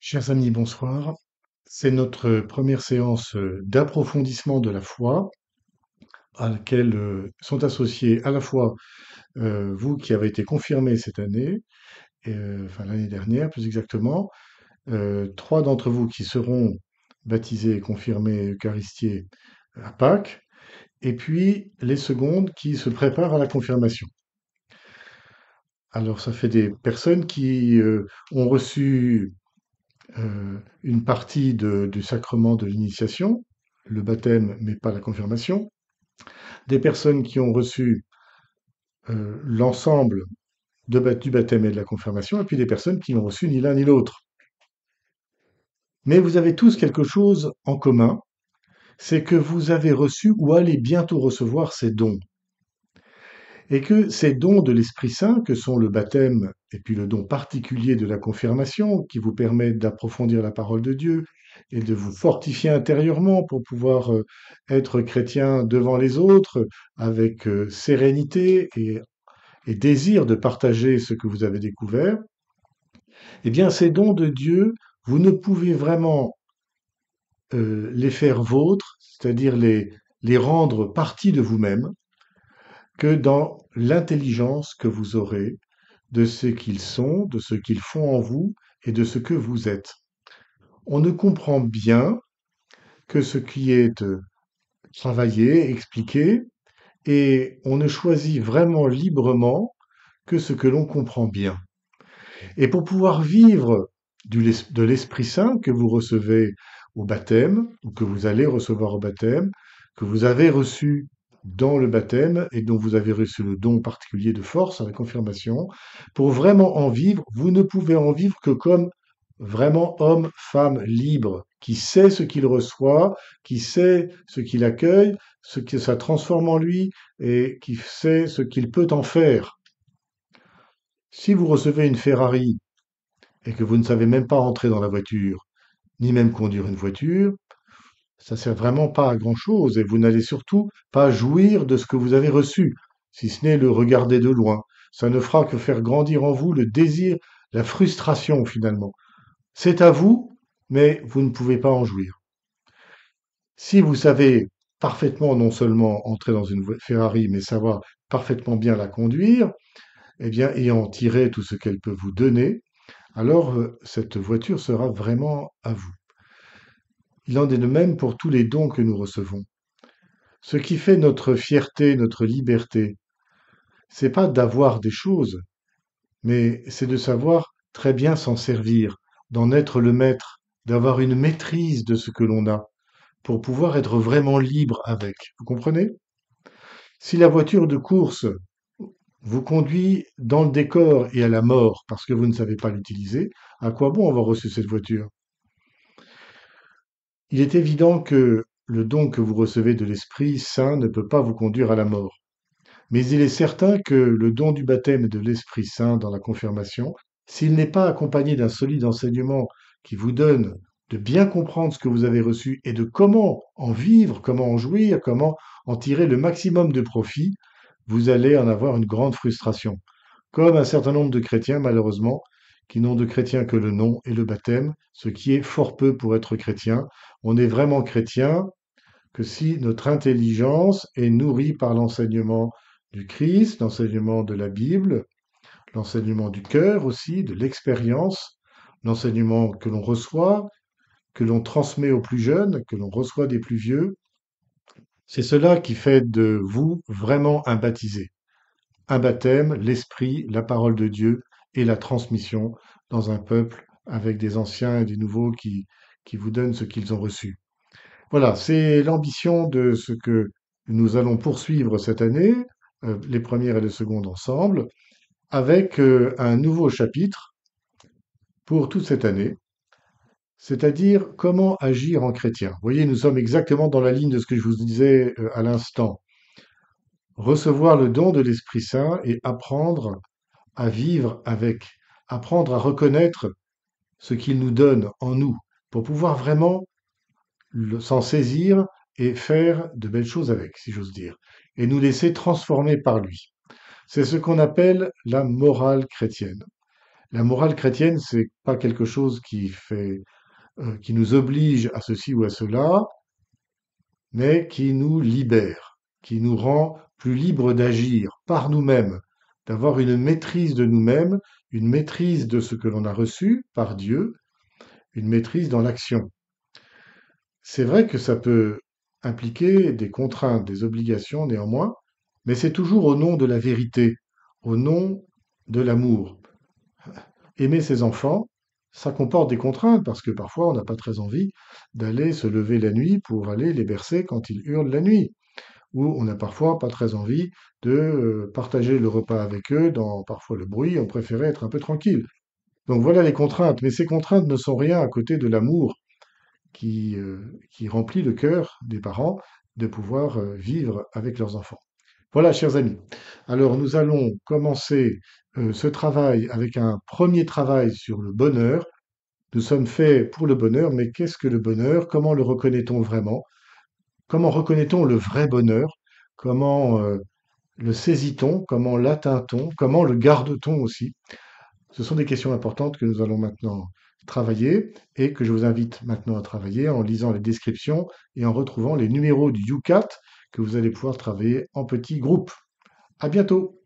Chers amis, bonsoir. C'est notre première séance d'approfondissement de la foi, à laquelle sont associés à la fois vous qui avez été confirmés cette année, enfin l'année dernière plus exactement, trois d'entre vous qui seront baptisés et confirmés eucharistiés à Pâques, et puis les secondes qui se préparent à la confirmation. Alors ça fait des personnes qui ont reçu une partie du sacrement de l'initiation, le baptême, mais pas la confirmation, des personnes qui ont reçu l'ensemble du baptême et de la confirmation, et puis des personnes qui n'ont reçu ni l'un ni l'autre. Mais vous avez tous quelque chose en commun, c'est que vous avez reçu ou allez bientôt recevoir ces dons. Et que ces dons de l'Esprit Saint, que sont le baptême et puis le don particulier de la confirmation, qui vous permet d'approfondir la parole de Dieu et de vous fortifier intérieurement pour pouvoir être chrétien devant les autres avec sérénité et désir de partager ce que vous avez découvert, eh bien ces dons de Dieu, vous ne pouvez vraiment les faire vôtres, c'est-à-dire les rendre partie de vous-même, que dans l'intelligence que vous aurez de ce qu'ils sont, de ce qu'ils font en vous et de ce que vous êtes. On ne comprend bien que ce qui est travaillé, expliqué, et on ne choisit vraiment librement que ce que l'on comprend bien. Et pour pouvoir vivre de l'Esprit Saint que vous recevez au baptême, ou que vous allez recevoir au baptême, que vous avez reçu dans le baptême et dont vous avez reçu le don particulier de force à la confirmation, pour vraiment en vivre, vous ne pouvez en vivre que comme vraiment homme, femme libre, qui sait ce qu'il reçoit, qui sait ce qu'il accueille, ce que ça transforme en lui et qui sait ce qu'il peut en faire. Si vous recevez une Ferrari et que vous ne savez même pas entrer dans la voiture, ni même conduire une voiture, ça sert vraiment pas à grand-chose et vous n'allez surtout pas jouir de ce que vous avez reçu, si ce n'est le regarder de loin. Ça ne fera que faire grandir en vous le désir, la frustration finalement. C'est à vous, mais vous ne pouvez pas en jouir. Si vous savez parfaitement non seulement entrer dans une Ferrari, mais savoir parfaitement bien la conduire, eh bien, et en tirer tout ce qu'elle peut vous donner, alors cette voiture sera vraiment à vous. Il en est de même pour tous les dons que nous recevons. Ce qui fait notre fierté, notre liberté, c'est pas d'avoir des choses, mais c'est de savoir très bien s'en servir, d'en être le maître, d'avoir une maîtrise de ce que l'on a, pour pouvoir être vraiment libre avec. Vous comprenez? Si la voiture de course vous conduit dans le décor et à la mort parce que vous ne savez pas l'utiliser, à quoi bon avoir reçu cette voiture? Il est évident que le don que vous recevez de l'Esprit Saint ne peut pas vous conduire à la mort. Mais il est certain que le don du baptême et de l'Esprit Saint dans la confirmation, s'il n'est pas accompagné d'un solide enseignement qui vous donne de bien comprendre ce que vous avez reçu et de comment en vivre, comment en jouir, comment en tirer le maximum de profit, vous allez en avoir une grande frustration. Comme un certain nombre de chrétiens, malheureusement, qui n'ont de chrétien que le nom et le baptême, ce qui est fort peu pour être chrétien. On est vraiment chrétien que si notre intelligence est nourrie par l'enseignement du Christ, l'enseignement de la Bible, l'enseignement du cœur aussi, de l'expérience, l'enseignement que l'on reçoit, que l'on transmet aux plus jeunes, que l'on reçoit des plus vieux. C'est cela qui fait de vous vraiment un baptisé. Un baptême, l'esprit, la parole de Dieu et la transmission dans un peuple avec des anciens et des nouveaux qui vous donnent ce qu'ils ont reçu. Voilà, c'est l'ambition de ce que nous allons poursuivre cette année, les premières et les secondes ensemble, avec un nouveau chapitre pour toute cette année, c'est-à-dire comment agir en chrétien. Vous voyez, nous sommes exactement dans la ligne de ce que je vous disais à l'instant. Recevoir le don de l'Esprit Saint et apprendre à vivre avec, apprendre à reconnaître ce qu'il nous donne en nous, pour pouvoir vraiment s'en saisir et faire de belles choses avec, si j'ose dire, et nous laisser transformer par lui. C'est ce qu'on appelle la morale chrétienne. La morale chrétienne, c'est pas quelque chose qui nous oblige à ceci ou à cela, mais qui nous libère, qui nous rend plus libres d'agir par nous-mêmes, d'avoir une maîtrise de nous-mêmes, une maîtrise de ce que l'on a reçu par Dieu, une maîtrise dans l'action. C'est vrai que ça peut impliquer des contraintes, des obligations néanmoins, mais c'est toujours au nom de la vérité, au nom de l'amour. Aimer ses enfants, ça comporte des contraintes parce que parfois on n'a pas très envie d'aller se lever la nuit pour aller les bercer quand ils hurlent la nuit, ou on n'a parfois pas très envie de partager le repas avec eux dans parfois le bruit, on préférait être un peu tranquille. Donc voilà les contraintes, mais ces contraintes ne sont rien à côté de l'amour qui remplit le cœur des parents de pouvoir vivre avec leurs enfants. Voilà, chers amis. Alors, nous allons commencer ce travail avec un premier travail sur le bonheur. Nous sommes faits pour le bonheur, mais qu'est-ce que le bonheur? Comment le reconnaît-on vraiment? Comment reconnaît-on le vrai bonheur? Comment le saisit-on? Comment l'atteint-on? Comment le garde-t-on aussi? Ce sont des questions importantes que nous allons maintenant travailler et que je vous invite maintenant à travailler en lisant les descriptions et en retrouvant les numéros du UCAT que vous allez pouvoir travailler en petits groupes. À bientôt!